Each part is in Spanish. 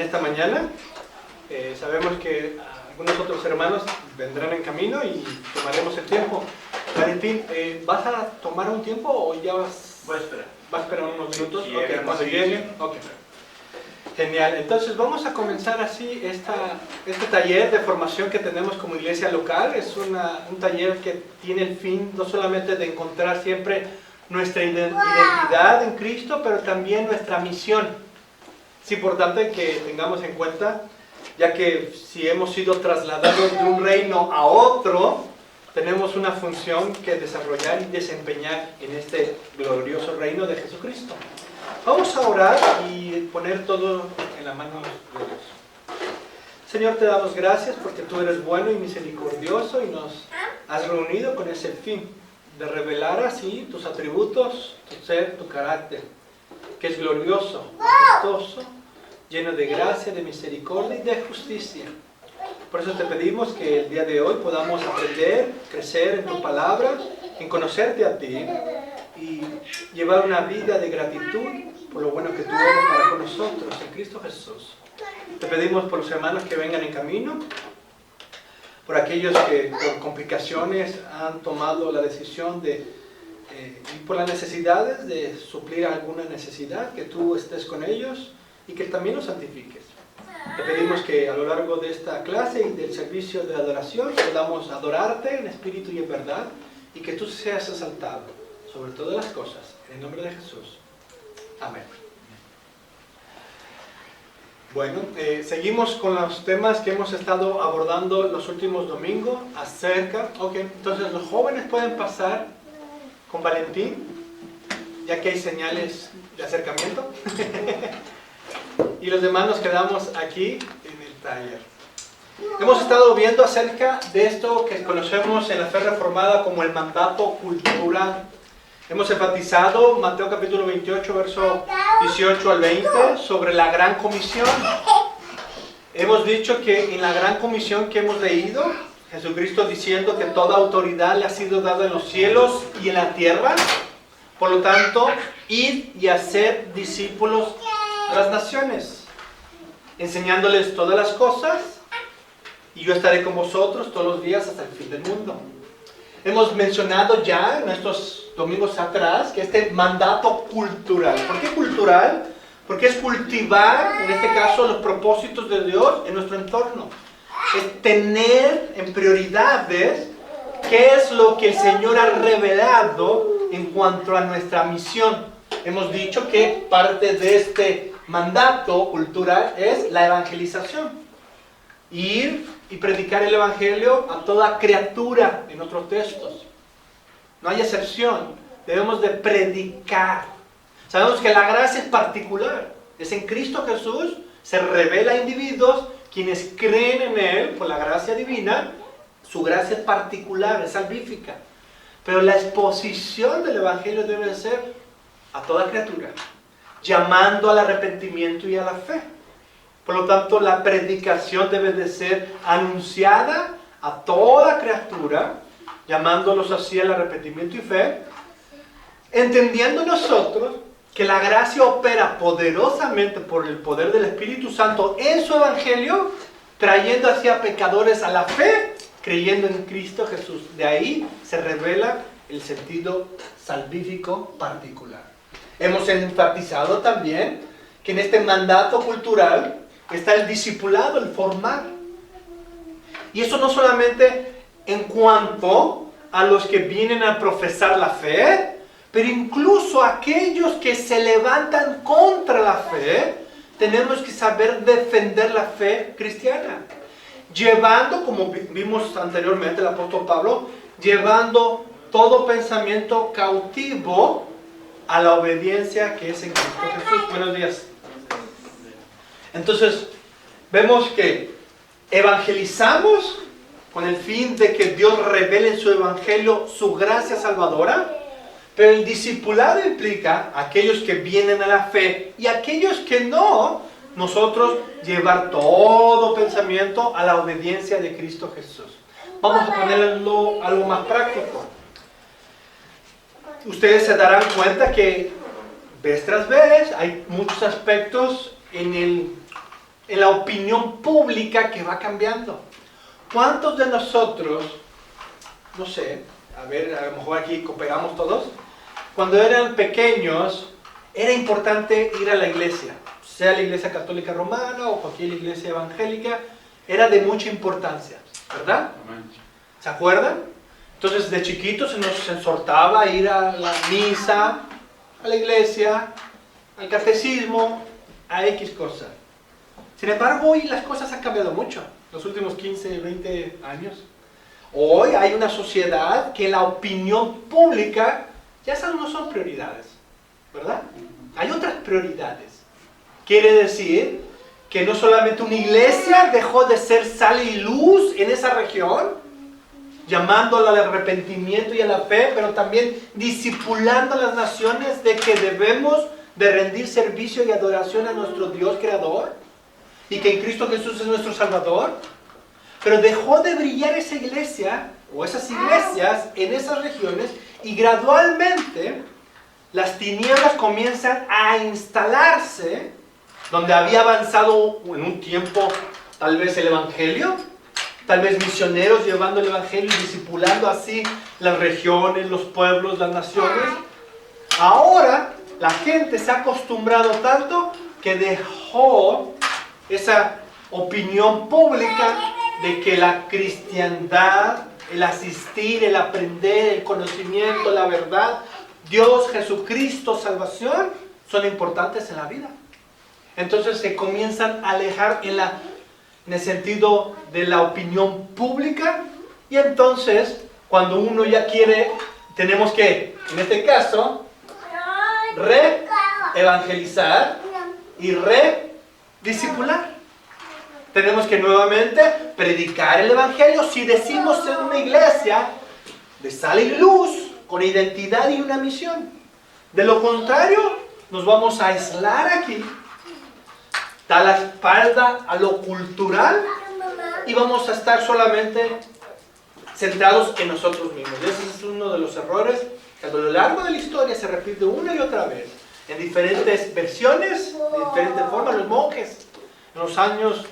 esta mañana. Sabemos que algunos otros hermanos vendrán en camino y tomaremos el tiempo. Valentín, ¿vas a tomar un tiempo o ya vas? Voy a esperar. ¿Vas a esperar unos minutos? Sí, Ok, cuando lleguen. Okay. Genial. Entonces vamos a comenzar así este taller de formación que tenemos como iglesia local. Es un taller que tiene el fin no solamente de encontrar siempre nuestra identidad en Cristo, pero también nuestra misión. Es importante que tengamos en cuenta, ya que si hemos sido trasladados de un reino a otro, tenemos una función que desarrollar y desempeñar en este glorioso reino de Jesucristo. Vamos a orar y poner todo en la mano de Dios. Señor, te damos gracias porque tú eres bueno y misericordioso y nos has reunido con ese fin de revelar así tus atributos, tu ser, tu carácter, que es glorioso, majestuoso, lleno de gracia, de misericordia y de justicia. Por eso te pedimos que el día de hoy podamos aprender, crecer en tu palabra, en conocerte a ti y llevar una vida de gratitud por lo bueno que tú eres para con nosotros en Cristo Jesús. Te pedimos por los hermanos que vengan en camino, por aquellos que por complicaciones han tomado la decisión y por las necesidades de suplir alguna necesidad, que tú estés con ellos y que también los santifiques. Te pedimos que a lo largo de esta clase y del servicio de adoración podamos adorarte en espíritu y en verdad y que tú seas exaltado sobre todas las cosas. En el nombre de Jesús. Amén. Bueno, seguimos con los temas que hemos estado abordando los últimos domingos acerca... Ok, entonces los jóvenes pueden pasar con Valentín, ya que hay señales de acercamiento. Y los demás nos quedamos aquí en el taller. Hemos estado viendo acerca de esto que conocemos en la fe reformada como el mandato cultural. Hemos enfatizado Mateo capítulo 28, verso 18 al 20, sobre la gran comisión. Hemos dicho que en la gran comisión que hemos leído, Jesucristo diciendo que toda autoridad le ha sido dada en los cielos y en la tierra. Por lo tanto, id y hacer discípulos a las naciones, enseñándoles todas las cosas, y yo estaré con vosotros todos los días hasta el fin del mundo. Hemos mencionado ya en estos domingos atrás que este mandato cultural, ¿por qué cultural? Porque es cultivar, en este caso, los propósitos de Dios en nuestro entorno. Es tener en prioridades qué es lo que el Señor ha revelado en cuanto a nuestra misión. Hemos dicho que parte de este mandato cultural es la evangelización. Ir y predicar el evangelio a toda criatura en otros textos. No hay excepción. Debemos de predicar. Sabemos que la gracia es particular. Es en Cristo Jesús. Se revela a individuos quienes creen en Él por la gracia divina. Su gracia es particular, es salvífica. Pero la exposición del evangelio debe ser a toda criatura, llamando al arrepentimiento y a la fe. Por lo tanto, la predicación debe de ser anunciada a toda criatura, llamándolos así al arrepentimiento y fe, entendiendo nosotros que la gracia opera poderosamente por el poder del Espíritu Santo en su evangelio, trayendo hacia pecadores a la fe, creyendo en Cristo Jesús. De ahí se revela el sentido salvífico particular. Hemos enfatizado también que en este mandato cultural está el discipulado, el formar. Y eso no solamente en cuanto a los que vienen a profesar la fe, pero incluso aquellos que se levantan contra la fe, tenemos que saber defender la fe cristiana. Llevando, como vimos anteriormente el apóstol Pablo, llevando todo pensamiento cautivo a la obediencia que es en Cristo Jesús. Buenos días. Entonces, vemos que evangelizamos con el fin de que Dios revele en su evangelio su gracia salvadora, pero el discipulado implica a aquellos que vienen a la fe y a aquellos que no, nosotros llevar todo pensamiento a la obediencia de Cristo Jesús. Vamos a ponerlo algo más práctico. Ustedes se darán cuenta que vez tras vez hay muchos aspectos en el en la opinión pública que va cambiando. ¿Cuántos de nosotros, no sé, a ver, a lo mejor aquí cooperamos todos, cuando eran pequeños era importante ir a la iglesia, sea la iglesia católica romana o cualquier iglesia evangélica, era de mucha importancia, ¿verdad? ¿Se acuerdan? Entonces de chiquitos se nos exhortaba a ir a la misa, a la iglesia, al catecismo, a X cosas. Sin embargo, hoy las cosas han cambiado mucho, los últimos 15, 20 años. Hoy hay una sociedad que la opinión pública ya esas no son prioridades, ¿verdad? Hay otras prioridades. Quiere decir que no solamente una iglesia dejó de ser sal y luz en esa región, llamándola al arrepentimiento y a la fe, pero también discipulando a las naciones de que debemos de rendir servicio y adoración a nuestro Dios creador y que en Cristo Jesús es nuestro Salvador. Pero dejó de brillar esa iglesia o esas iglesias en esas regiones y gradualmente las tinieblas comienzan a instalarse donde había avanzado en un tiempo tal vez el Evangelio, tal vez misioneros llevando el Evangelio y discipulando así las regiones, los pueblos, las naciones. Ahora la gente se ha acostumbrado tanto que dejó esa opinión pública de que la cristiandad, el asistir, el aprender, el conocimiento, la verdad, Dios, Jesucristo, salvación, son importantes en la vida. Entonces se comienzan a alejar en el sentido de la opinión pública, y entonces cuando uno ya quiere, tenemos que, en este caso, re-evangelizar y re-discipular. Tenemos que nuevamente predicar el Evangelio si decimos ser una iglesia de sal y luz, con identidad y una misión. De lo contrario, nos vamos a aislar aquí, dar la espalda a lo cultural y vamos a estar solamente centrados en nosotros mismos. Ese es uno de los errores que a lo largo de la historia se repite una y otra vez, en diferentes versiones, de diferentes formas. Los monjes, en los años,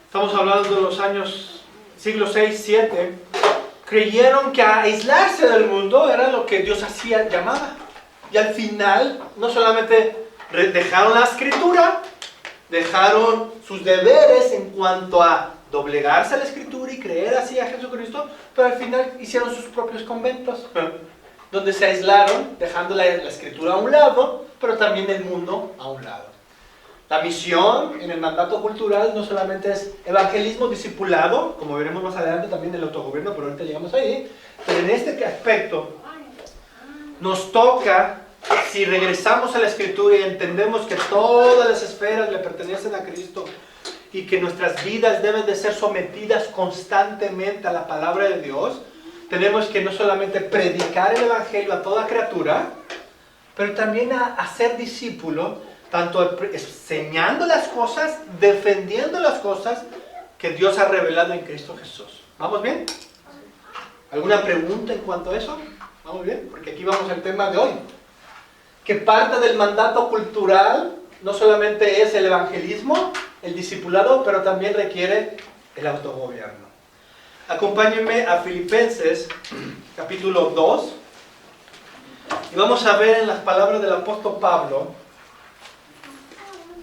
estamos hablando de los años siglo VI, VII, creyeron que aislarse del mundo era lo que Dios hacía, llamaba. Y al final, no solamente dejaron la escritura, dejaron sus deberes en cuanto a doblegarse a la escritura y creer así a Jesucristo, pero al final hicieron sus propios conventos, donde se aislaron, dejando la escritura a un lado, pero también el mundo a un lado. La misión en el mandato cultural no solamente es evangelismo discipulado, como veremos más adelante también el autogobierno, pero ahorita llegamos ahí, pero en este aspecto nos toca, si regresamos a la escritura y entendemos que todas las esferas le pertenecen a Cristo y que nuestras vidas deben de ser sometidas constantemente a la palabra de Dios, tenemos que no solamente predicar el evangelio a toda criatura, pero también a ser discípulo, tanto enseñando las cosas, defendiendo las cosas que Dios ha revelado en Cristo Jesús. ¿Vamos bien? ¿Alguna pregunta en cuanto a eso? ¿Vamos bien? Porque aquí vamos al tema de hoy. Que parte del mandato cultural no solamente es el evangelismo, el discipulado, pero también requiere el autogobierno. Acompáñenme a Filipenses, capítulo 2, y vamos a ver en las palabras del apóstol Pablo,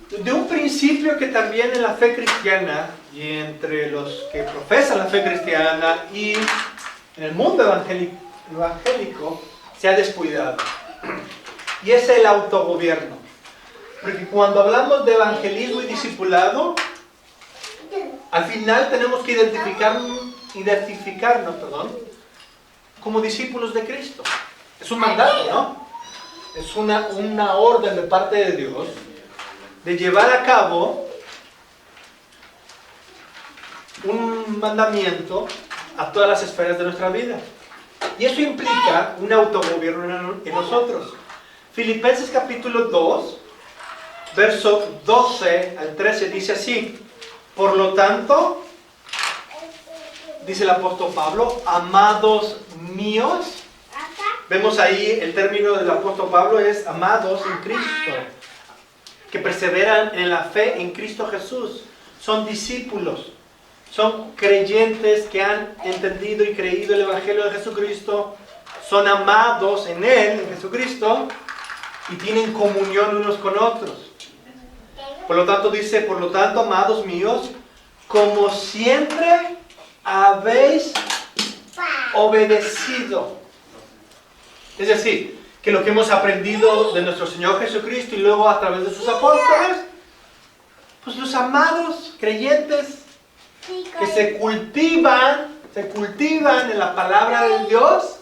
de un principio que también en la fe cristiana, y entre los que profesan la fe cristiana y en el mundo evangélico, se ha descuidado. Y es el autogobierno. Porque cuando hablamos de evangelismo y discipulado, al final tenemos que identificarnos como discípulos de Cristo. Es un mandato, ¿no? Es una orden de parte de Dios de llevar a cabo un mandamiento a todas las esferas de nuestra vida. Y eso implica un autogobierno en nosotros. Filipenses capítulo 2, verso 12 al 13 dice así: por lo tanto, dice el apóstol Pablo, amados míos, vemos ahí el término del apóstol Pablo es amados en Cristo. que perseveran en la fe en Cristo Jesús. Son discípulos, son creyentes que han entendido y creído el Evangelio de Jesucristo, son amados en Él, en Jesucristo, y tienen comunión unos con otros. Por lo tanto dice, por lo tanto, amados míos, como siempre habéis obedecido. Es decir, que lo que hemos aprendido de nuestro Señor Jesucristo y luego a través de sus apóstoles, pues los amados creyentes que se cultivan en la palabra de Dios,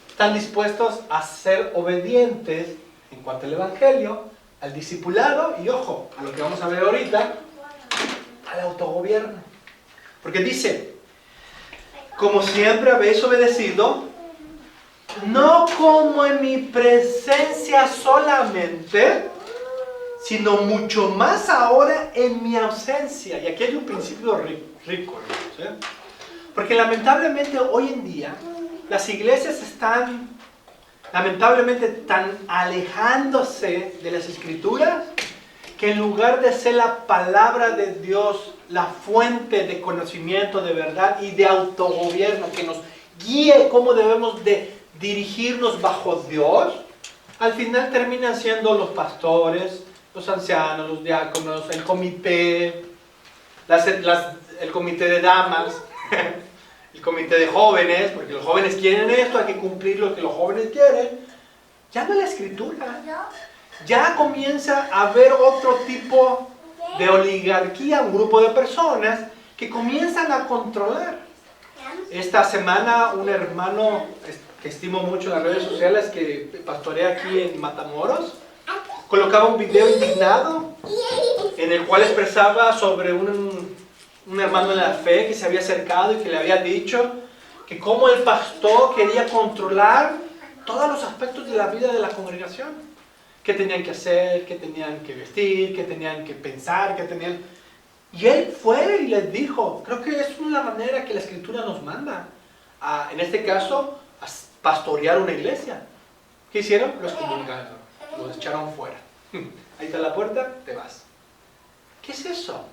están dispuestos a ser obedientes en cuanto al Evangelio, al discipulado y, ojo, a lo que vamos a ver ahorita, al autogobierno. Porque dice, como siempre habéis obedecido, no como en mi presencia solamente, sino mucho más ahora en mi ausencia. Y aquí hay un principio rico, hermanos, ¿eh? Porque lamentablemente hoy en día las iglesias están lamentablemente tan alejándose de las Escrituras, que en lugar de ser la palabra de Dios, la fuente de conocimiento de verdad y de autogobierno que nos guíe cómo debemos de dirigirnos bajo Dios, al final terminan siendo los pastores, los ancianos, los diáconos, el comité, el comité de damas, el comité de jóvenes, porque los jóvenes quieren esto, hay que cumplir lo que los jóvenes quieren. Ya no es la Escritura. Ya comienza a haber otro tipo de oligarquía, un grupo de personas que comienzan a controlar. Esta semana un hermano que estimo mucho en las redes sociales, que pastorea aquí en Matamoros, colocaba un video indignado en el cual expresaba sobre un hermano en la fe que se había acercado y que le había dicho que como el pastor quería controlar todos los aspectos de la vida de la congregación. Qué tenían que hacer, qué tenían que vestir, qué tenían que pensar, qué tenían... Y él fue y les dijo, creo que es una manera que la Escritura nos manda, en este caso, a pastorear una iglesia. ¿Qué hicieron? Los excomulgaron, los echaron fuera. Ahí está la puerta, te vas. ¿Qué es eso?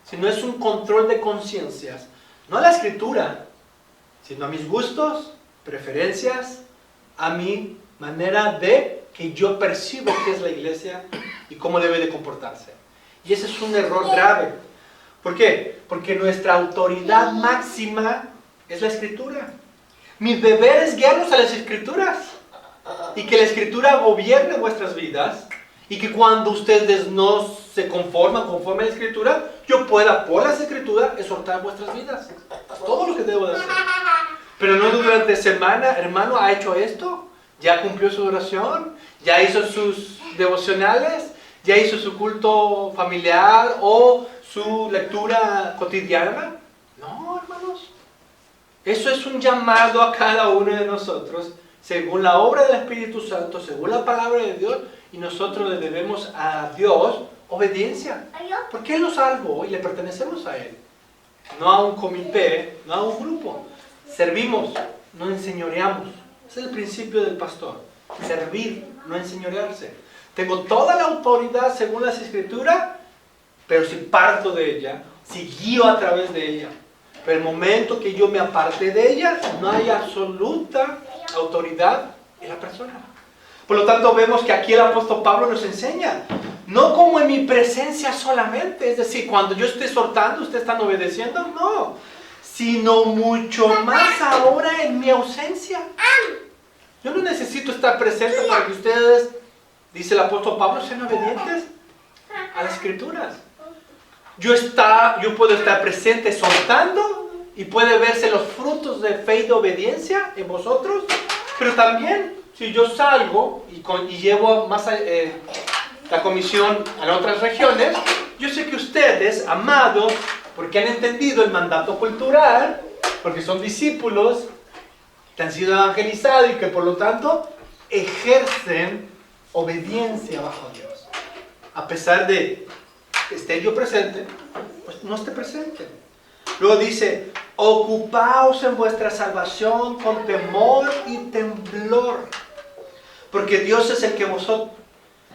Si no es un control de conciencias, no a la Escritura, sino a mis gustos, preferencias, a mi manera de que yo percibo qué es la iglesia y cómo debe de comportarse. Y ese es un error grave. ¿Por qué? Porque nuestra autoridad máxima es la Escritura. Mi deber es guiarnos a las Escrituras y que la Escritura gobierne vuestras vidas. Y que cuando ustedes no se conforman conforme a la Escritura, yo pueda, por las Escrituras, exhortar vuestras vidas. Todo lo que debo de hacer. Pero no durante semana, hermano, ¿ha hecho esto? ¿Ya cumplió su oración? ¿Ya hizo sus devocionales? ¿Ya hizo su culto familiar o su lectura cotidiana? No, hermanos. Eso es un llamado a cada uno de nosotros, según la obra del Espíritu Santo, según la palabra de Dios, y nosotros le debemos a Dios obediencia. Porque Él nos salvó y le pertenecemos a Él. No a un comité, no a un grupo. Servimos, no enseñoreamos. Ese es el principio del pastor. Servir, no enseñorearse. Tengo toda la autoridad según las Escrituras, pero si parto de ella, si guío a través de ella. Pero el momento que yo me aparte de ella, no hay absoluta autoridad en la persona. Por lo tanto, vemos que aquí el apóstol Pablo nos enseña, no como en mi presencia solamente, es decir, cuando yo esté soltando, ustedes están obedeciendo, no, sino mucho más ahora en mi ausencia. Yo no necesito estar presente para que ustedes, dice el apóstol Pablo, sean obedientes a las Escrituras. Yo puedo estar presente soltando y puede verse los frutos de fe y de obediencia en vosotros, pero también si yo salgo y llevo más la comisión a otras regiones, yo sé que ustedes, amados, porque han entendido el mandato cultural, porque son discípulos, que han sido evangelizados y que por lo tanto ejercen obediencia bajo Dios. A pesar de que esté yo presente, pues no esté presente. Luego dice, ocupaos en vuestra salvación con temor y temblor. Porque Dios es el que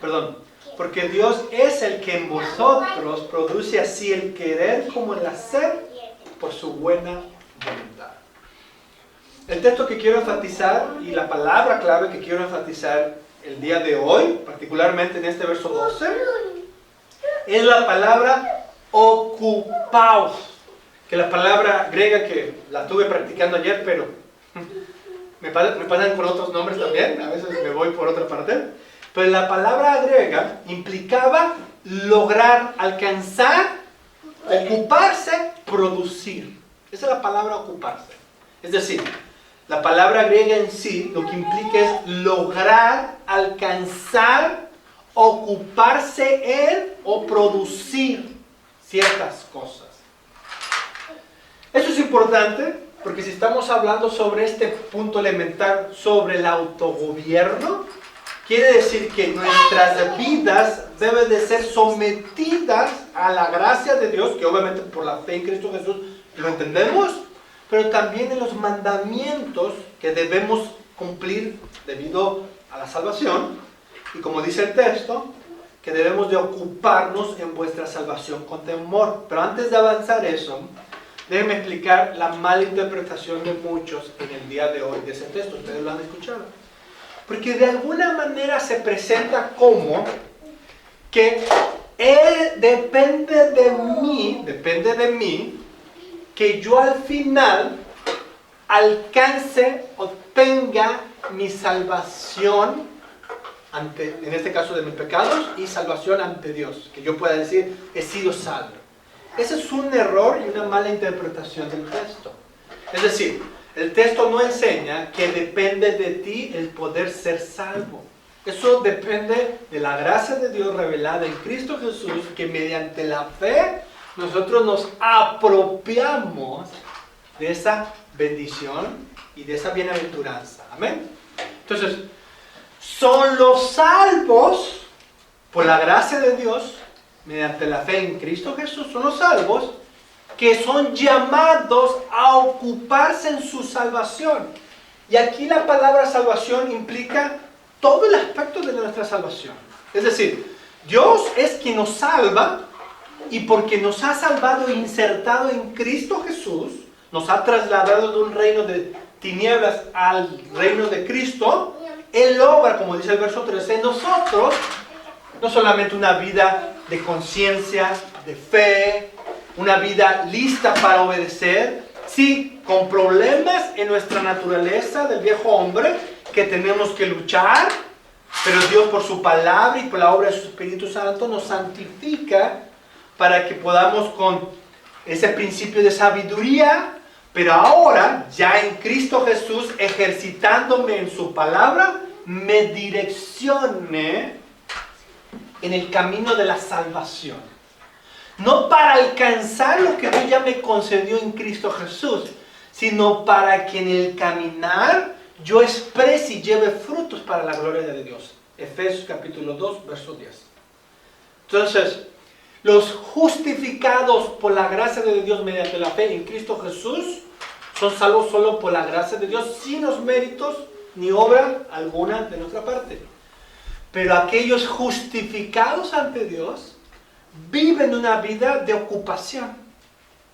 perdón, porque Dios es el que en vosotros produce así el querer como el hacer por su buena voluntad. El texto que quiero enfatizar y la palabra clave que quiero enfatizar el día de hoy, particularmente en este verso 12, es la palabra ocupaos, que la palabra griega que la estuve practicando ayer, pero me pasan por otros nombres también, a veces me voy por otra parte, pero la palabra griega implicaba lograr, alcanzar, ocuparse, producir. Esa es la palabra ocuparse. Es decir, la palabra griega en sí lo que implica es lograr, alcanzar, ocuparse en o producir ciertas cosas. Eso es importante porque si estamos hablando sobre este punto elemental, sobre el autogobierno, quiere decir que nuestras vidas deben de ser sometidas a la gracia de Dios, que obviamente por la fe en Cristo Jesús lo entendemos, pero también en los mandamientos que debemos cumplir debido a la salvación, y como dice el texto, que debemos de ocuparnos en vuestra salvación con temor. Pero antes de avanzar eso, déjenme explicar la mala interpretación de muchos en el día de hoy de ese texto. Ustedes lo han escuchado. Porque de alguna manera se presenta como que depende de mí, que yo al final alcance o tenga mi salvación en este caso de mis pecados y salvación ante Dios, que yo pueda decir he sido salvo. Ese es un error y una mala interpretación del texto. Es decir, el texto no enseña que depende de ti el poder ser salvo. Eso depende de la gracia de Dios revelada en Cristo Jesús, que mediante la fe nosotros nos apropiamos de esa bendición y de esa bienaventuranza. Amén. Entonces, son los salvos por la gracia de Dios, mediante la fe en Cristo Jesús, son los salvos que son llamados a ocuparse en su salvación. Y aquí la palabra salvación implica todo el aspecto de nuestra salvación. Es decir, Dios es quien nos salva, y porque nos ha salvado e insertado en Cristo Jesús, nos ha trasladado de un reino de tinieblas al reino de Cristo, Él obra, como dice el verso 13, en nosotros, no solamente una vida de conciencia, de fe, una vida lista para obedecer, sí, con problemas en nuestra naturaleza del viejo hombre, que tenemos que luchar, pero Dios por su palabra y por la obra de su Espíritu Santo nos santifica para que podamos con ese principio de sabiduría, pero ahora ya en Cristo Jesús, ejercitándome en su palabra, me direccione en el camino de la salvación. No para alcanzar lo que Dios ya me concedió en Cristo Jesús, sino para que en el caminar yo exprese y lleve frutos para la gloria de Dios. Efesios capítulo 2, verso 10. Entonces, los justificados por la gracia de Dios mediante la fe en Cristo Jesús son salvos solo por la gracia de Dios, sin los méritos ni obra alguna de nuestra parte. Pero aquellos justificados ante Dios viven una vida de ocupación,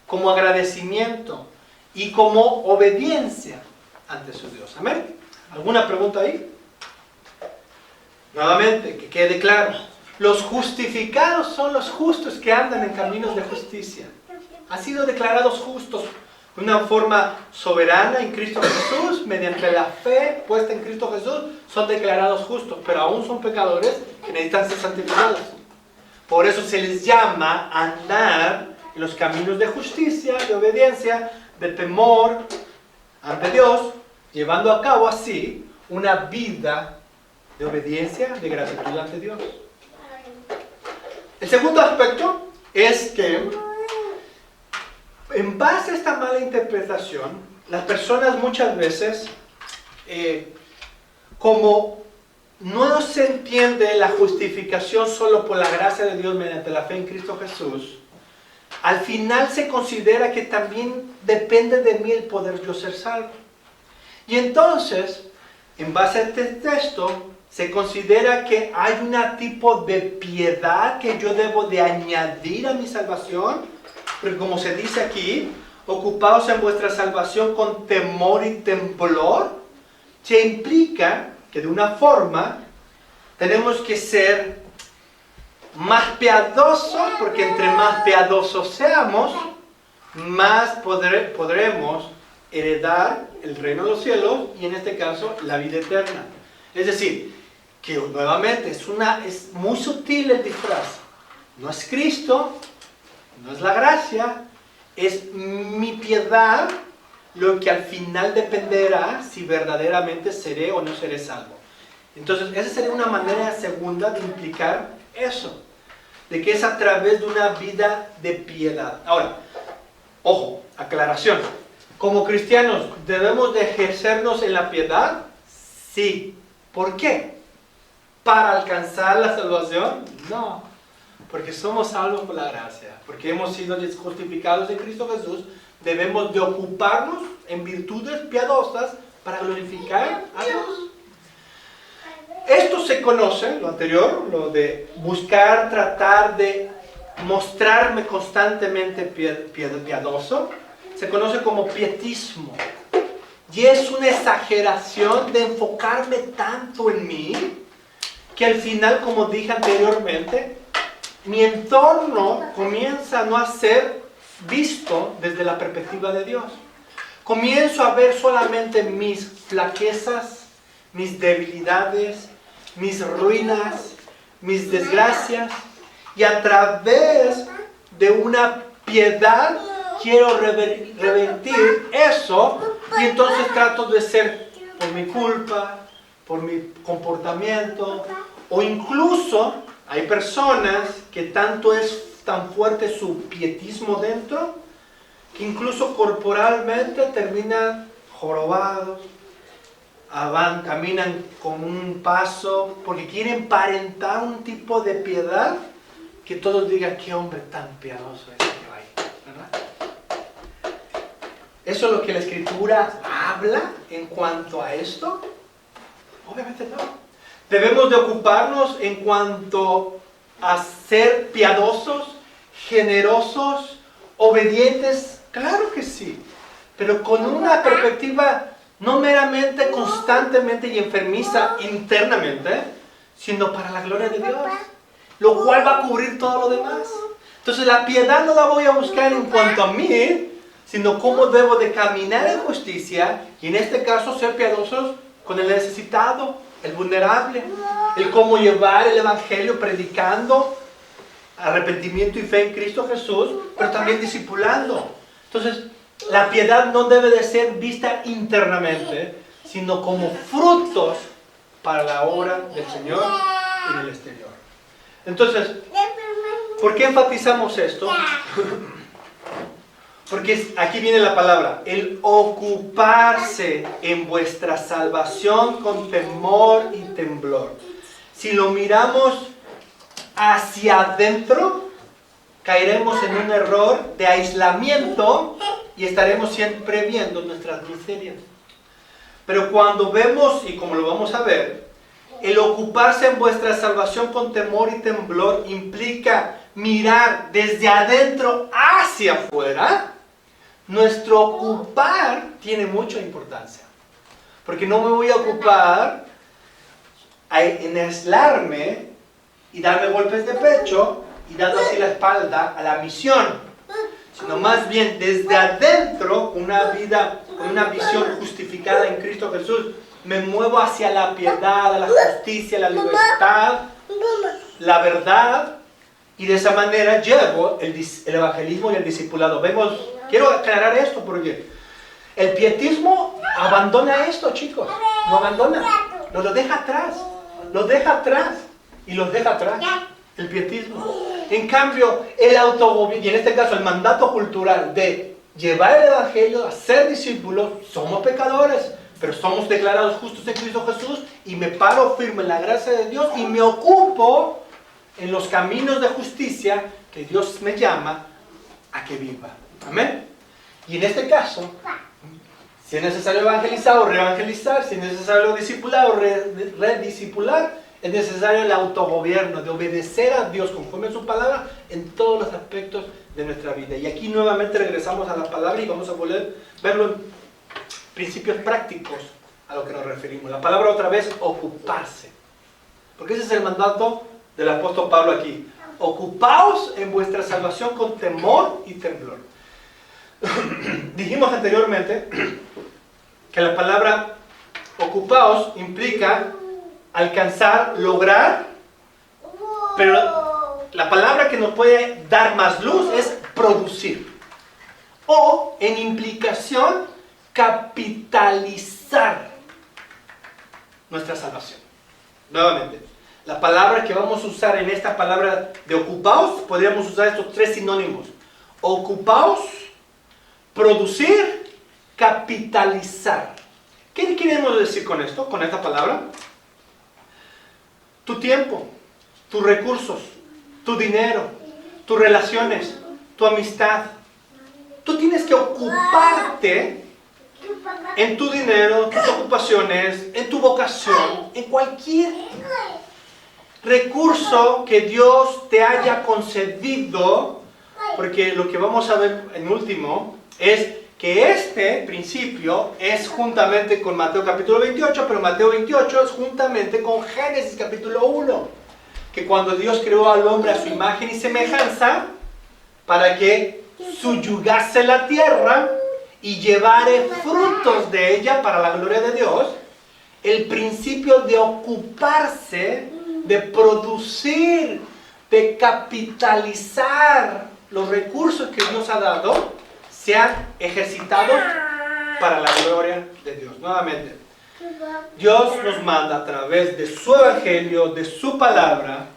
como agradecimiento y como obediencia ante su Dios. ¿Amén? ¿Alguna pregunta ahí? Nuevamente, que quede claro. Los justificados son los justos que andan en caminos de justicia. Han sido declarados justos de una forma soberana en Cristo Jesús, mediante la fe puesta en Cristo Jesús, son declarados justos, pero aún son pecadores que necesitan ser santificados. Por eso se les llama a andar en los caminos de justicia, de obediencia, de temor ante Dios, llevando a cabo así una vida de obediencia, de gratitud ante Dios. El segundo aspecto es que, en base a esta mala interpretación, las personas muchas veces, como no se entiende la justificación solo por la gracia de Dios mediante la fe en Cristo Jesús, al final se considera que también depende de mí el poder yo ser salvo. Y entonces, en base a este texto, se considera que hay un tipo de piedad que yo debo de añadir a mi salvación, porque como se dice aquí, ocupaos en vuestra salvación con temor y temblor, se implica que de una forma tenemos que ser más piadosos, porque entre más piadosos seamos, más podremos heredar el reino de los cielos y en este caso la vida eterna. Es decir, que nuevamente es muy sutil el disfraz. No es Cristo, no es la gracia, es mi piedad lo que al final dependerá si verdaderamente seré o no seré salvo. Entonces, esa sería una manera segunda de implicar eso, de que es a través de una vida de piedad. Ahora, ojo, aclaración. Como cristianos, ¿debemos de ejercernos en la piedad? Sí. ¿Por qué? ¿Para alcanzar la salvación? No. Porque somos salvos por la gracia. Porque hemos sido justificados en Cristo Jesús. Debemos de ocuparnos en virtudes piadosas para glorificar a Dios. Esto se conoce, lo anterior, lo de buscar, tratar de mostrarme constantemente piadoso, se conoce como pietismo. Y es una exageración de enfocarme tanto en mí, que al final, como dije anteriormente, mi entorno comienza a no ser visto desde la perspectiva de Dios. Comienzo a ver solamente mis flaquezas, mis debilidades, mis ruinas, mis desgracias, y a través de una piedad quiero revertir eso, y entonces trato de ser por mi culpa, por mi comportamiento, o incluso hay personas que tanto es tan fuerte su pietismo dentro, que incluso corporalmente terminan jorobados, caminan con un paso, porque quieren aparentar un tipo de piedad que todos digan, qué hombre tan piadoso es que hay, ¿verdad? ¿Eso es lo que la Escritura habla en cuanto a esto? Obviamente no. Debemos de ocuparnos en cuanto a ser piadosos, generosos, obedientes, claro que sí, pero con una perspectiva no meramente, constantemente y enfermiza internamente, sino para la gloria de Dios, lo cual va a cubrir todo lo demás. Entonces la piedad no la voy a buscar en cuanto a mí, sino cómo debo de caminar en justicia, y en este caso ser piadosos con el necesitado, el vulnerable, el cómo llevar el evangelio predicando arrepentimiento y fe en Cristo Jesús, pero también discipulando. Entonces, la piedad no debe de ser vista internamente, sino como frutos para la obra del Señor en el exterior. Entonces, ¿por qué enfatizamos esto? Porque aquí viene la palabra, el ocuparse en vuestra salvación con temor y temblor. Si lo miramos hacia adentro, caeremos en un error de aislamiento y estaremos siempre viendo nuestras miserias. Pero cuando vemos, y como lo vamos a ver, el ocuparse en vuestra salvación con temor y temblor implica mirar desde adentro hacia afuera. Nuestro ocupar tiene mucha importancia. Porque no me voy a ocupar en aislarme y darme golpes de pecho y dando así la espalda a la misión, sino más bien desde adentro, con una vida, con una visión justificada en Cristo Jesús, me muevo hacia la piedad, la justicia, la libertad, la verdad, y de esa manera llevo el evangelismo y el discipulado. Quiero aclarar esto porque el pietismo abandona esto, chicos, lo abandona, lo deja atrás, y los deja atrás, el pietismo. En cambio, el autogobierno, y en este caso el mandato cultural de llevar el evangelio, a ser discípulos, somos pecadores, pero somos declarados justos en Cristo Jesús, y me paro firme en la gracia de Dios y me ocupo en los caminos de justicia que Dios me llama a que viva. Amén. Y en este caso, Si es necesario evangelizar o reevangelizar, si es necesario discipular o rediscipular, es necesario el autogobierno, de obedecer a Dios conforme a su palabra en todos los aspectos de nuestra vida. Y aquí nuevamente regresamos a la palabra y vamos a volver a verlo en principios prácticos a lo que nos referimos. La palabra otra vez, ocuparse. Porque ese es el mandato del apóstol Pablo aquí. Ocupaos en vuestra salvación con temor y temblor. Dijimos anteriormente que la palabra ocupaos implica alcanzar, lograr, pero la palabra que nos puede dar más luz es producir. O, en implicación, capitalizar nuestra salvación. Nuevamente, la palabra que vamos a usar en esta palabra de ocupaos, podríamos usar estos tres sinónimos. Ocupaos, producir, capitalizar. ¿Qué queremos decir con esto, con esta palabra? Tu tiempo, tus recursos, tu dinero, tus relaciones, tu amistad. Tú tienes que ocuparte en tu dinero, tus ocupaciones, en tu vocación, en cualquier recurso que Dios te haya concedido, porque lo que vamos a ver en último es que este principio es juntamente con Mateo capítulo 28, pero Mateo 28 es juntamente con Génesis capítulo 1, que cuando Dios creó al hombre a su imagen y semejanza, para que subyugase la tierra y llevare frutos de ella para la gloria de Dios, el principio de ocuparse, de producir, de capitalizar los recursos que Dios ha dado, se han ejercitado para la gloria de Dios. Nuevamente, Dios nos manda a través de su evangelio, de su palabra,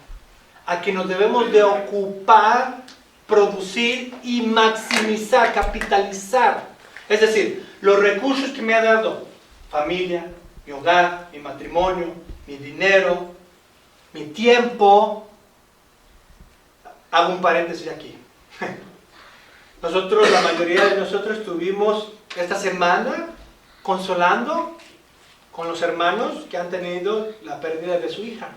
a que nos debemos de ocupar, producir y maximizar, capitalizar. Es decir, los recursos que me ha dado, familia, mi hogar, mi matrimonio, mi dinero, mi tiempo. Hago un paréntesis aquí. Nosotros, la mayoría de nosotros estuvimos esta semana consolando con los hermanos que han tenido la pérdida de su hija.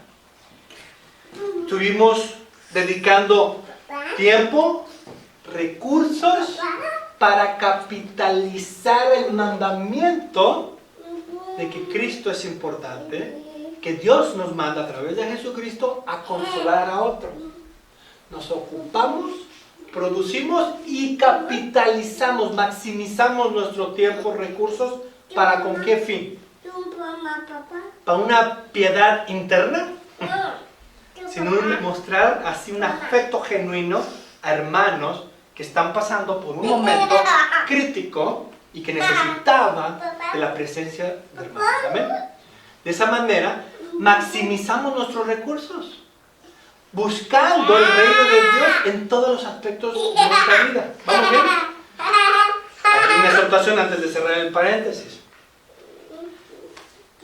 Estuvimos dedicando tiempo, recursos para capitalizar el mandamiento de que Cristo es importante, que Dios nos manda a través de Jesucristo a consolar a otros. Nos ocupamos, producimos y capitalizamos, maximizamos nuestro tiempo, recursos, ¿para con qué fin? ¿Para una piedad interna? Sino mostrar así un afecto genuino a hermanos que están pasando por un momento crítico y que necesitaban de la presencia de hermanos. ¿Amén? De esa manera, maximizamos nuestros recursos, buscando el reino de Dios en todos los aspectos de nuestra vida. ¿Vamos bien? Aquí una exhortación antes de cerrar el paréntesis.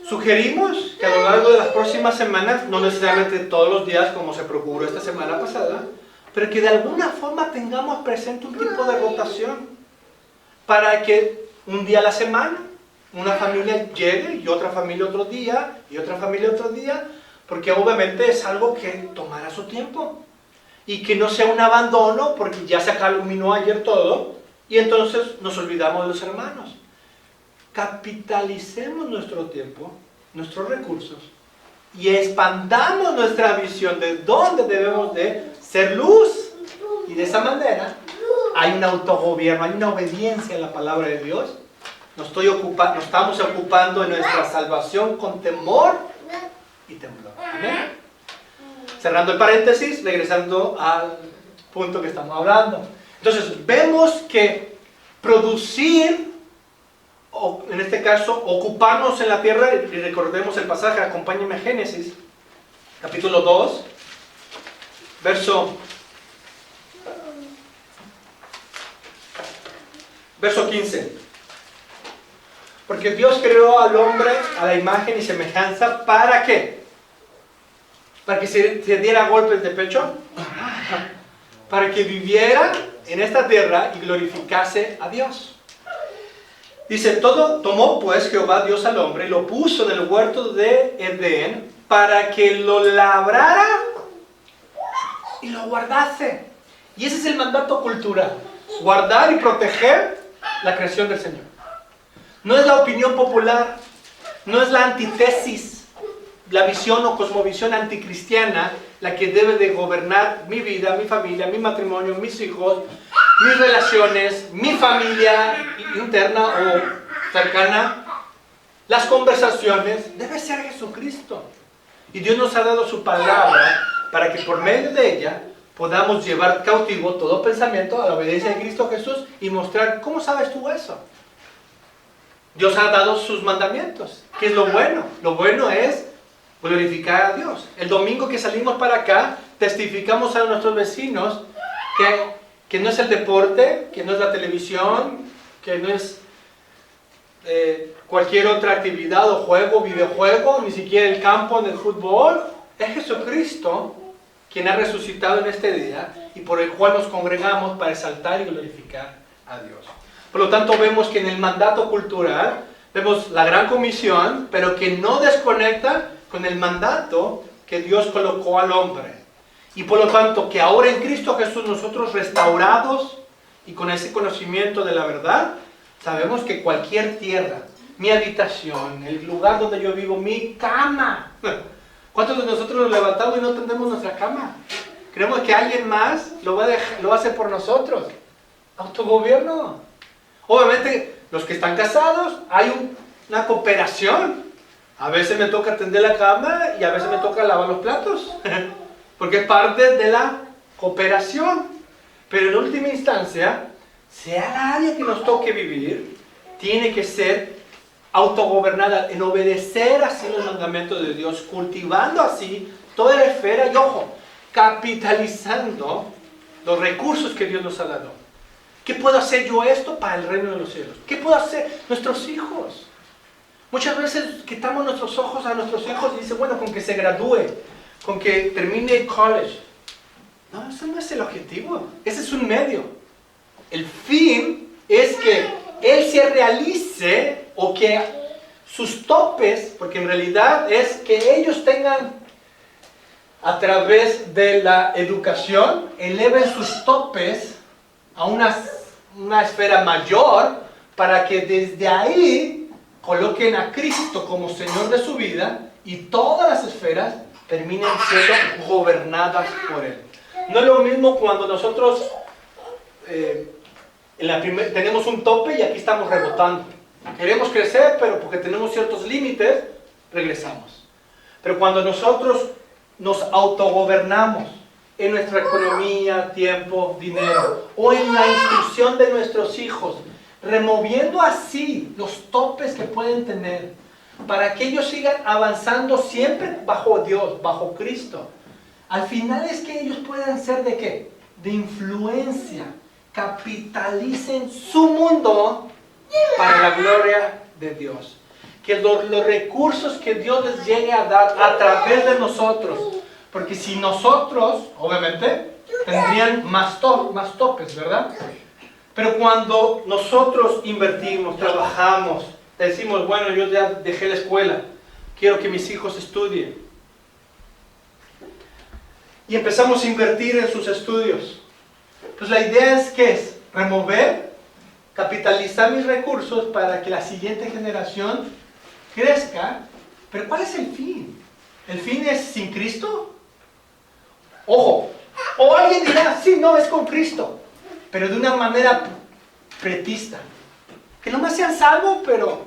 Sugerimos que a lo largo de las próximas semanas, no necesariamente todos los días como se procuró esta semana pasada, pero que de alguna forma tengamos presente un tipo de rotación para que un día a la semana una familia llegue y otra familia otro día y otra familia otro día, porque obviamente es algo que tomará su tiempo y que no sea un abandono porque ya se culminó ayer todo y entonces nos olvidamos de los hermanos. Capitalicemos nuestro tiempo, nuestros recursos y expandamos nuestra visión de dónde debemos de ser luz, y de esa manera hay un autogobierno, hay una obediencia a la palabra de Dios. Nos estamos ocupando en nuestra salvación con temor y temblor. ¿Amén? Cerrando el paréntesis, regresando al punto que estamos hablando. Entonces, vemos que producir, o en este caso, ocuparnos en la tierra, y recordemos el pasaje, acompáñenme a Génesis, capítulo 2, verso 15. Porque Dios creó al hombre a la imagen y semejanza, ¿para qué? ¿Para que se diera golpes de pecho? Para que viviera en esta tierra y glorificase a Dios. Dice, todo tomó pues Jehová Dios al hombre y lo puso en el huerto de Edén para que lo labrara y lo guardase. Y ese es el mandato cultural. Guardar y proteger la creación del Señor. No es la opinión popular, no es la antítesis, la visión o cosmovisión anticristiana la que debe de gobernar mi vida, mi familia, mi matrimonio, mis hijos, mis relaciones, mi familia interna o cercana, las conversaciones. Debe ser Jesucristo. Y Dios nos ha dado su palabra para que por medio de ella podamos llevar cautivo todo pensamiento a la obediencia de Cristo Jesús y mostrar, ¿cómo sabes tú eso? Dios ha dado sus mandamientos. ¿Qué es lo bueno? Lo bueno es glorificar a Dios. El domingo que salimos para acá, testificamos a nuestros vecinos que no es el deporte, que no es la televisión, que no es cualquier otra actividad o juego, videojuego, ni siquiera el campo del fútbol. Es Jesucristo quien ha resucitado en este día y por el cual nos congregamos para exaltar y glorificar a Dios. Por lo tanto, vemos que en el mandato cultural vemos la gran comisión, pero que no desconecta con el mandato que Dios colocó al hombre. Y por lo tanto, que ahora en Cristo Jesús nosotros restaurados y con ese conocimiento de la verdad, sabemos que cualquier tierra, mi habitación, el lugar donde yo vivo, mi cama. ¿Cuántos de nosotros nos levantamos y no tendemos nuestra cama? Creemos que alguien más lo va a hacer por nosotros. Autogobierno. Obviamente, los que están casados, hay una cooperación. A veces me toca tender la cama y a veces me toca lavar los platos. Porque es parte de la cooperación. Pero en última instancia, sea la área que nos toque vivir, tiene que ser autogobernada, en obedecer así los mandamientos de Dios, cultivando así toda la esfera y, ojo, capitalizando los recursos que Dios nos ha dado. ¿Qué puedo hacer yo esto para el reino de los cielos? ¿Qué puedo hacer nuestros hijos? Muchas veces quitamos nuestros ojos a nuestros hijos y dicen, bueno, con que se gradúe, con que termine el college. No, ese no es el objetivo, ese es un medio. El fin es que él se realice o que sus topes, porque en realidad es que ellos tengan a través de la educación, eleven sus topes a una esfera mayor para que desde ahí coloquen a Cristo como Señor de su vida y todas las esferas terminen siendo gobernadas por Él. No es lo mismo cuando nosotros tenemos un tope y aquí estamos rebotando. Queremos crecer, pero porque tenemos ciertos límites, regresamos. Pero cuando nosotros nos autogobernamos en nuestra economía, tiempo, dinero, o en la instrucción de nuestros hijos, removiendo así los topes que pueden tener, para que ellos sigan avanzando siempre bajo Dios, bajo Cristo. Al final es que ellos puedan ser ¿de qué? De influencia. Capitalicen su mundo para la gloria de Dios. Que los recursos que Dios les llegue a dar a través de nosotros, porque si nosotros, obviamente, tendrían más topes, ¿verdad? Pero cuando nosotros invertimos, trabajamos, decimos, bueno, yo ya dejé la escuela, quiero que mis hijos estudien. Y empezamos a invertir en sus estudios. Pues la idea es que es remover, capitalizar mis recursos para que la siguiente generación crezca. Pero ¿cuál es el fin? ¿El fin es sin Cristo? Ojo, o alguien dirá, sí, no, es con Cristo, pero de una manera pretista. Que nomás sean salvos, pero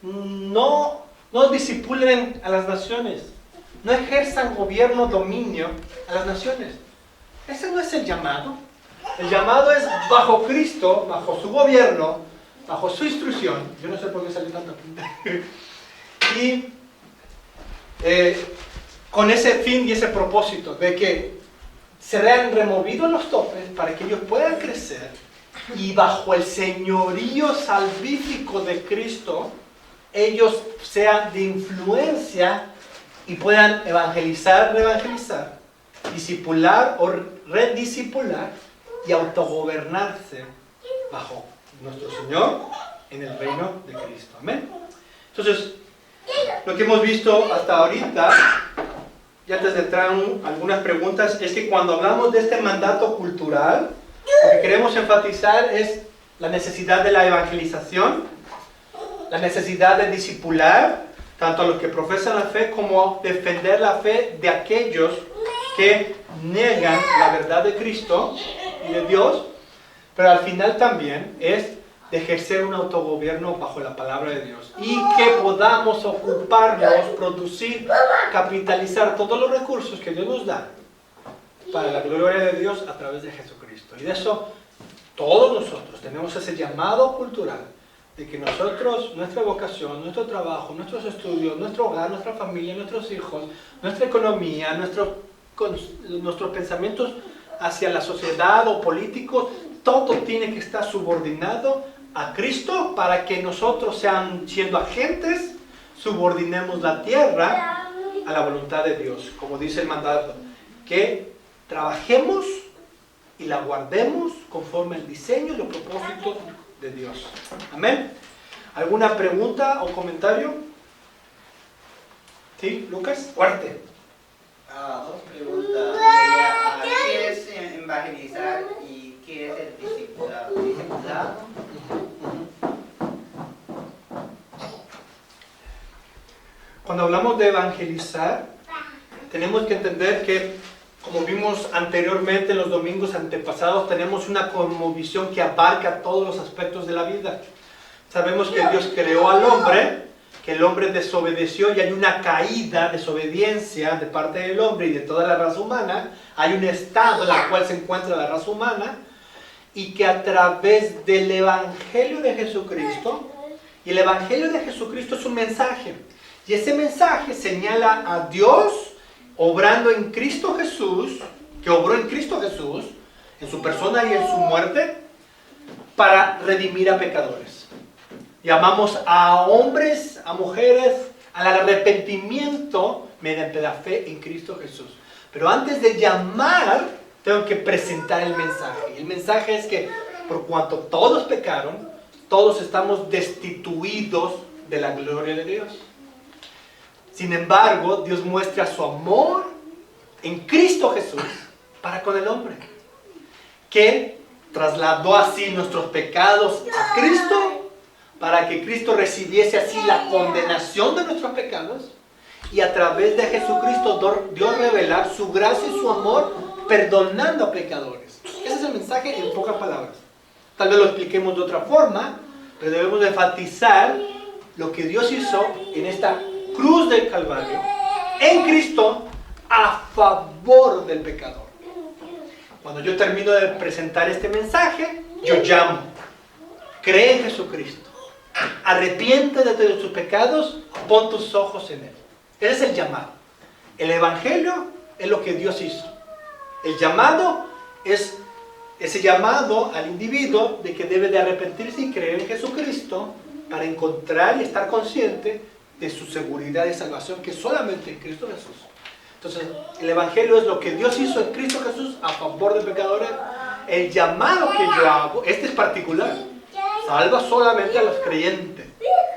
no disipulen a las naciones. No ejerzan gobierno, dominio a las naciones. Ese no es el llamado. El llamado es bajo Cristo, bajo su gobierno, bajo su instrucción. Yo no sé por qué salió tanto. Y con ese fin y ese propósito de que sean removidos los topes para que ellos puedan crecer y bajo el señorío salvífico de Cristo, ellos sean de influencia y puedan evangelizar, reevangelizar, discipular o rediscipular y autogobernarse bajo nuestro Señor en el reino de Cristo. Amén. Entonces, lo que hemos visto hasta ahorita, y antes de entrar en algunas preguntas, es que cuando hablamos de este mandato cultural, lo que queremos enfatizar es la necesidad de la evangelización, la necesidad de discipular tanto a los que profesan la fe como defender la fe de aquellos que niegan la verdad de Cristo y de Dios, pero al final también es de ejercer un autogobierno bajo la palabra de Dios y que podamos ocuparnos, producir, capitalizar todos los recursos que Dios nos da para la gloria de Dios a través de Jesucristo. Y de eso todos nosotros tenemos ese llamado cultural de que nosotros, nuestra vocación, nuestro trabajo, nuestros estudios, nuestro hogar, nuestra familia, nuestros hijos, nuestra economía, nuestros pensamientos hacia la sociedad o políticos, todo tiene que estar subordinado a Cristo para que nosotros, siendo agentes, subordinemos la tierra a la voluntad de Dios. Como dice el mandato, que trabajemos y la guardemos conforme al diseño y los propósitos de Dios. Amén. ¿Alguna pregunta o comentario? ¿Sí, Lucas? Fuerte. Dos preguntas. ¿Qué es evangelizar y qué es el discipulado? Cuando hablamos de evangelizar, tenemos que entender que, como vimos anteriormente en los domingos antepasados, tenemos una cosmovisión que abarca todos los aspectos de la vida. Sabemos que Dios creó al hombre, que el hombre desobedeció y hay una caída, desobediencia de parte del hombre y de toda la raza humana. Hay un estado en el cual se encuentra la raza humana y que a través del Evangelio de Jesucristo, y el Evangelio de Jesucristo es un mensaje, y ese mensaje señala a Dios obrando en Cristo Jesús, que obró en Cristo Jesús, en su persona y en su muerte, para redimir a pecadores. Llamamos a hombres, a mujeres, al arrepentimiento mediante la fe en Cristo Jesús. Pero antes de llamar, tengo que presentar el mensaje. El mensaje es que por cuanto todos pecaron, todos estamos destituidos de la gloria de Dios. Sin embargo, Dios muestra su amor en Cristo Jesús para con el hombre, que trasladó así nuestros pecados a Cristo, para que Cristo recibiese así la condenación de nuestros pecados, y a través de Jesucristo Dios revelar su gracia y su amor, perdonando a pecadores. Ese es el mensaje en pocas palabras. Tal vez lo expliquemos de otra forma, pero debemos enfatizar lo que Dios hizo en esta cruz del Calvario, en Cristo, a favor del pecador. Cuando yo termino de presentar este mensaje, yo llamo: cree en Jesucristo, arrepiéntete de tus pecados, pon tus ojos en Él. Ese es el llamado. El Evangelio es lo que Dios hizo. El llamado es ese llamado al individuo de que debe de arrepentirse y creer en Jesucristo para encontrar y estar consciente de su seguridad y salvación, que solamente en Cristo Jesús. Entonces, el Evangelio es lo que Dios hizo en Cristo Jesús a favor de pecadores. El llamado que yo hago, este es particular, salva solamente a los creyentes,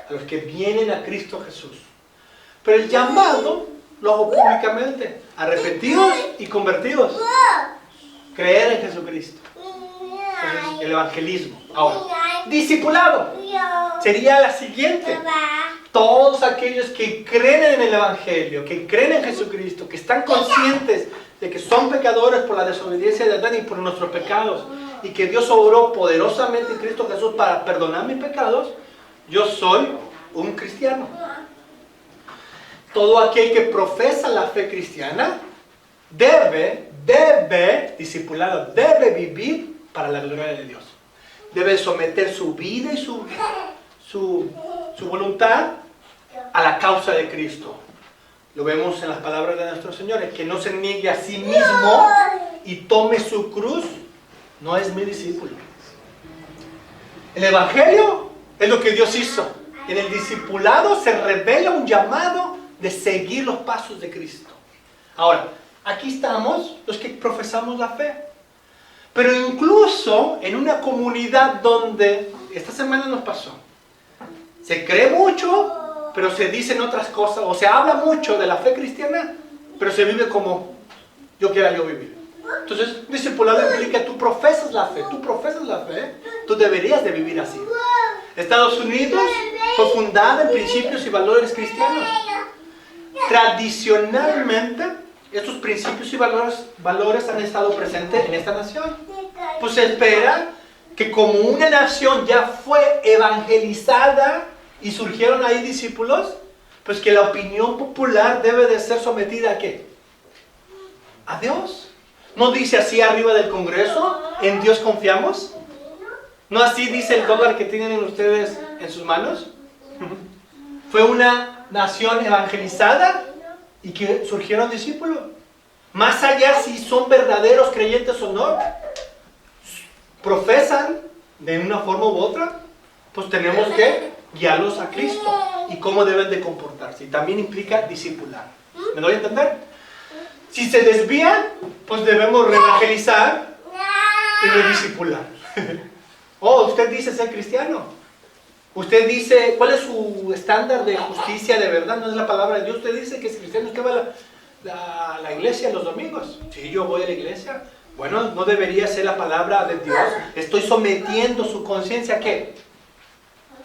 a los que vienen a Cristo Jesús. Pero el llamado lo hago públicamente: arrepentidos y convertidos, creer en Jesucristo. Entonces, el evangelismo. Ahora, discipulado sería la siguiente: todos aquellos que creen en el Evangelio, que creen en Jesucristo, que están conscientes de que son pecadores por la desobediencia de Adán y por nuestros pecados, y que Dios obró poderosamente en Cristo Jesús para perdonar mis pecados, yo soy un cristiano. Todo aquel que profesa la fe cristiana debe discipulado, debe vivir para la gloria de Dios. Debe someter su vida y su voluntad a la causa de Cristo. Lo vemos en las palabras de nuestro Señor: el que no se niegue a sí mismo y tome su cruz, no es mi discípulo. El Evangelio es lo que Dios hizo. En el discipulado se revela un llamado de seguir los pasos de Cristo. Ahora, aquí estamos los que profesamos la fe. Pero incluso en una comunidad donde, esta semana nos pasó, Se cree mucho, pero se dicen otras cosas, o se habla mucho de la fe cristiana, pero se vive como yo quiera yo vivir. Entonces, discipulado implica tú profesas la fe, tú deberías de vivir así. Estados Unidos fue fundada en principios y valores cristianos. Tradicionalmente, estos principios y valores han estado presentes en esta nación. Pues se espera que como una nación ya fue evangelizada y surgieron ahí discípulos, pues que la opinión popular debe de ser sometida ¿a qué? A Dios. ¿No dice así arriba del Congreso? ¿En Dios confiamos? ¿No así dice el dólar que tienen ustedes en sus manos? Fue una nación evangelizada y que surgieron discípulos. Más allá si son verdaderos creyentes o no, profesan de una forma u otra, pues tenemos que guiarlos a Cristo y cómo deben de comportarse. Y también implica discipular. ¿Me doy a entender? Si se desvían, pues debemos reevangelizar y rediscipular. Oh, usted dice ser cristiano. Usted dice, ¿cuál es su estándar de justicia de verdad? No es la palabra de Dios. Usted dice que es cristiano. ¿Usted va a la iglesia los domingos? Sí, yo voy a la iglesia. Bueno, no debería ser la palabra de Dios. Estoy sometiendo su conciencia ¿a qué?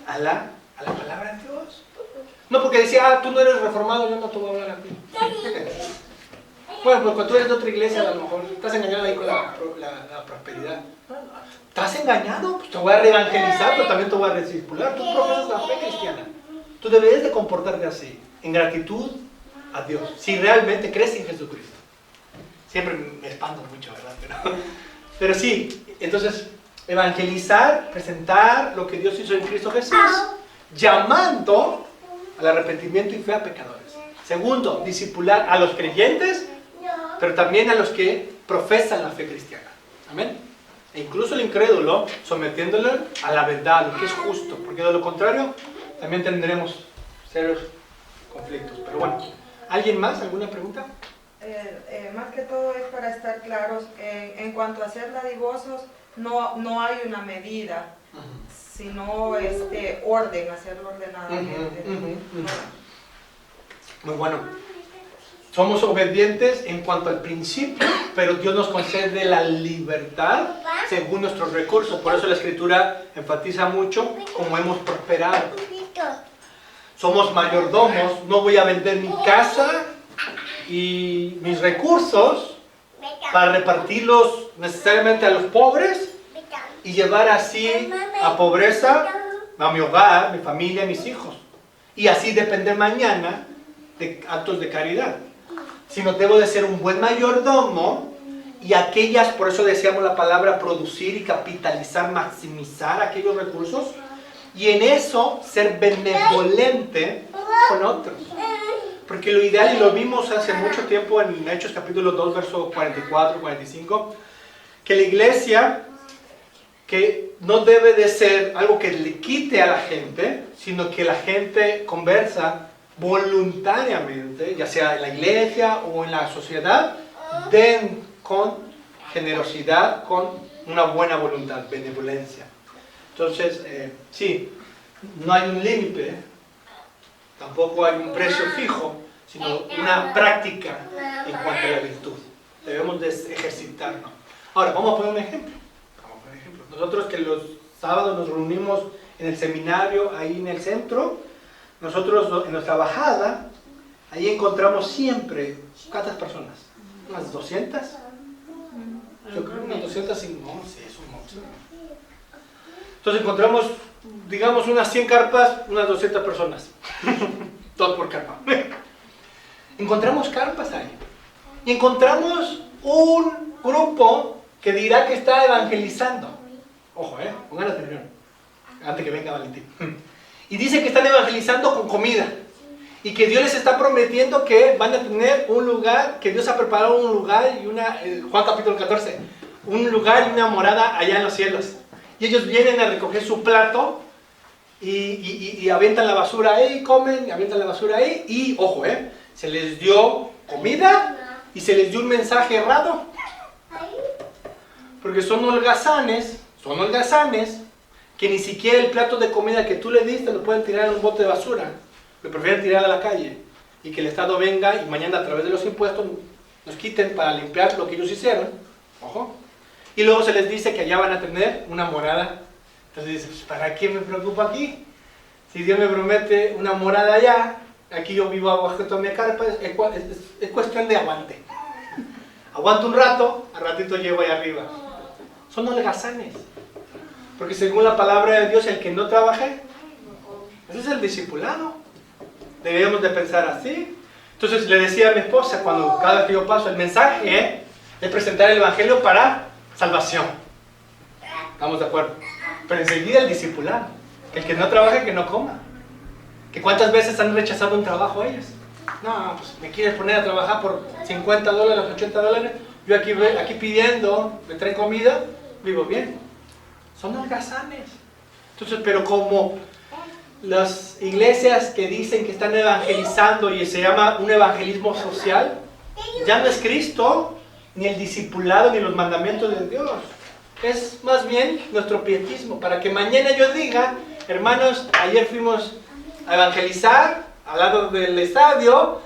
A la palabra de Dios. No porque decía, tú no eres reformado, yo no te voy a hablar a ti. Bueno, pues cuando tú eres de otra iglesia, a lo mejor estás engañado ahí con la prosperidad. ¿Estás engañado? Pues te voy a reevangelizar, pero también te voy a rediscipular. Tú profesas la fe cristiana. Tú deberías de comportarte así, en gratitud a Dios, si realmente crees en Jesucristo. Siempre me espanto mucho, ¿verdad? Pero sí, entonces, evangelizar, presentar lo que Dios hizo en Cristo Jesús, llamando al arrepentimiento y fe a pecadores. Segundo, discipular a los creyentes, pero también a los que profesan la fe cristiana. Amén. E incluso el incrédulo, sometiéndolo a la verdad, lo que es justo, porque de lo contrario, también tendremos serios conflictos. Pero bueno, ¿alguien más? ¿Alguna pregunta? Más que todo es para estar claros, en cuanto a hacer dadivosos, no hay una medida, sino orden, hacerlo ordenadamente. Muy bueno. Somos obedientes en cuanto al principio, pero Dios nos concede la libertad según nuestros recursos. Por eso la Escritura enfatiza mucho cómo hemos prosperado. Somos mayordomos, no voy a vender mi casa y mis recursos para repartirlos necesariamente a los pobres y llevar así a pobreza a mi hogar, mi familia, mis hijos. Y así depender mañana de actos de caridad. Sino debo de ser un buen mayordomo y aquellas, por eso decíamos la palabra producir y capitalizar, maximizar aquellos recursos y en eso ser benevolente con otros. Porque lo ideal, y lo vimos hace mucho tiempo en Hechos capítulo 2, verso 44, 45, que la iglesia que no debe de ser algo que le quite a la gente, sino que la gente conversa voluntariamente, ya sea en la iglesia o en la sociedad, den con generosidad, con una buena voluntad, benevolencia. Entonces, sí, no hay un límite, tampoco hay un precio fijo, sino una práctica en cuanto a la virtud. Debemos de ejercitarnos. Ahora, vamos a poner un ejemplo. Nosotros que los sábados nos reunimos en el seminario, ahí en el centro, nosotros en nuestra bajada, ahí encontramos siempre, ¿cuántas personas? ¿Unas 200? Yo creo que unas 200, no, sí, es un monstruo. Entonces encontramos, digamos, unas 100 carpas, unas 200 personas. Todos por carpa. Encontramos carpas ahí. Y encontramos un grupo que dirá que está evangelizando. Ojo, pongan atención, antes que venga Valentín. Y dice que están evangelizando con comida. Y que Dios les está prometiendo que van a tener un lugar, que Dios ha preparado un lugar y una, Juan capítulo 14, un lugar y una morada allá en los cielos. Y ellos vienen a recoger su plato y avientan la basura ahí, comen, y avientan la basura ahí. Y, ojo, se les dio comida y se les dio un mensaje errado. Porque son holgazanes que ni siquiera el plato de comida que tú le diste lo pueden tirar en un bote de basura, lo prefieren tirar a la calle, y que el Estado venga y mañana a través de los impuestos nos quiten para limpiar lo que ellos hicieron. Ojo. Y luego se les dice que allá van a tener una morada. Entonces dices, pues, ¿para qué me preocupo aquí? Si Dios me promete una morada allá, aquí yo vivo abajo de mi carpa, es cuestión de aguante. Aguanto un rato, al ratito llego ahí arriba. Son holgazanes. Porque según la palabra de Dios, el que no trabaje, ese es el discipulado. Debemos de pensar así. Entonces le decía a mi esposa, cada vez que yo paso, el mensaje es presentar el evangelio para salvación. ¿Estamos de acuerdo? Pero enseguida el discipulado. Que el que no trabaje, que no coma. Que cuántas veces han rechazado un trabajo ellos. No, pues me quieres poner a trabajar por $50, $80. Yo aquí pidiendo, me traen comida, vivo bien. Son holgazanes. Entonces, pero como las iglesias que dicen que están evangelizando y se llama un evangelismo social, ya no es Cristo, ni el discipulado, ni los mandamientos de Dios. Es más bien nuestro pietismo, para que mañana yo diga, hermanos, ayer fuimos a evangelizar al lado del estadio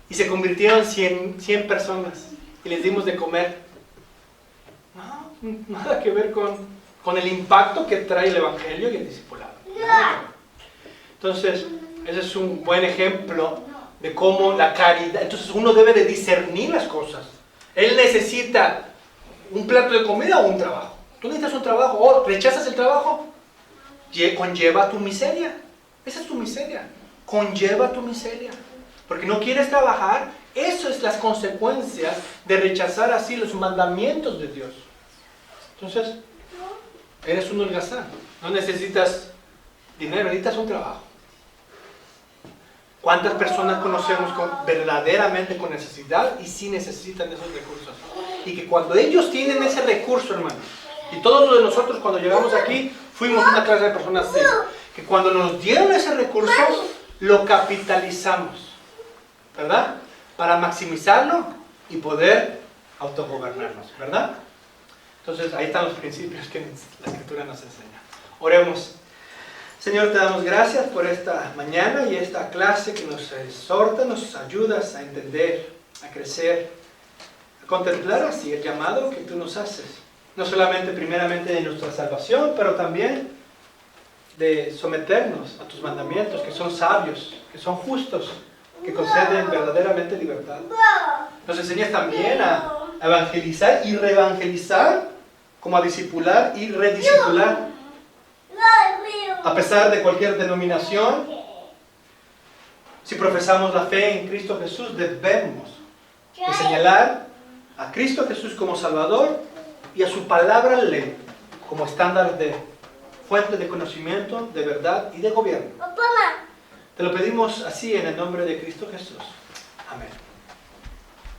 y se convirtieron 100 personas y les dimos de comer. No, nada que ver con el impacto que trae el evangelio y el discipulado. Entonces, ese es un buen ejemplo de cómo la caridad. Entonces uno debe de discernir las cosas. Él necesita un plato de comida o un trabajo. Tú necesitas un trabajo o rechazas el trabajo, conlleva tu miseria. Esa es tu miseria. Conlleva tu miseria. Porque no quieres trabajar. Eso es las consecuencias de rechazar así los mandamientos de Dios. Entonces, eres un holgazán. No necesitas dinero, necesitas un trabajo. ¿Cuántas personas conocemos verdaderamente con necesidad y sí necesitan esos recursos? Y que cuando ellos tienen ese recurso, hermano, y todos los de nosotros cuando llegamos aquí fuimos una clase de personas así, que cuando nos dieron ese recurso, lo capitalizamos, ¿verdad? Para maximizarlo y poder autogobernarnos, ¿verdad? Entonces ahí están los principios que la Escritura nos enseña. Oremos. Señor, te damos gracias por esta mañana y esta clase que nos exhorta, nos ayudas a entender, a crecer, a contemplar así el llamado que tú nos haces. No solamente primeramente de nuestra salvación, pero también de someternos a tus mandamientos, que son sabios, que son justos, que conceden verdaderamente libertad. Nos enseñas también a evangelizar y reevangelizar, como a discipular y rediscipular. A pesar de cualquier denominación, si profesamos la fe en Cristo Jesús, debemos de señalar a Cristo Jesús como Salvador y a su palabra ley como estándar de fuente de conocimiento, de verdad y de gobierno. Te lo pedimos así en el nombre de Cristo Jesús. Amén.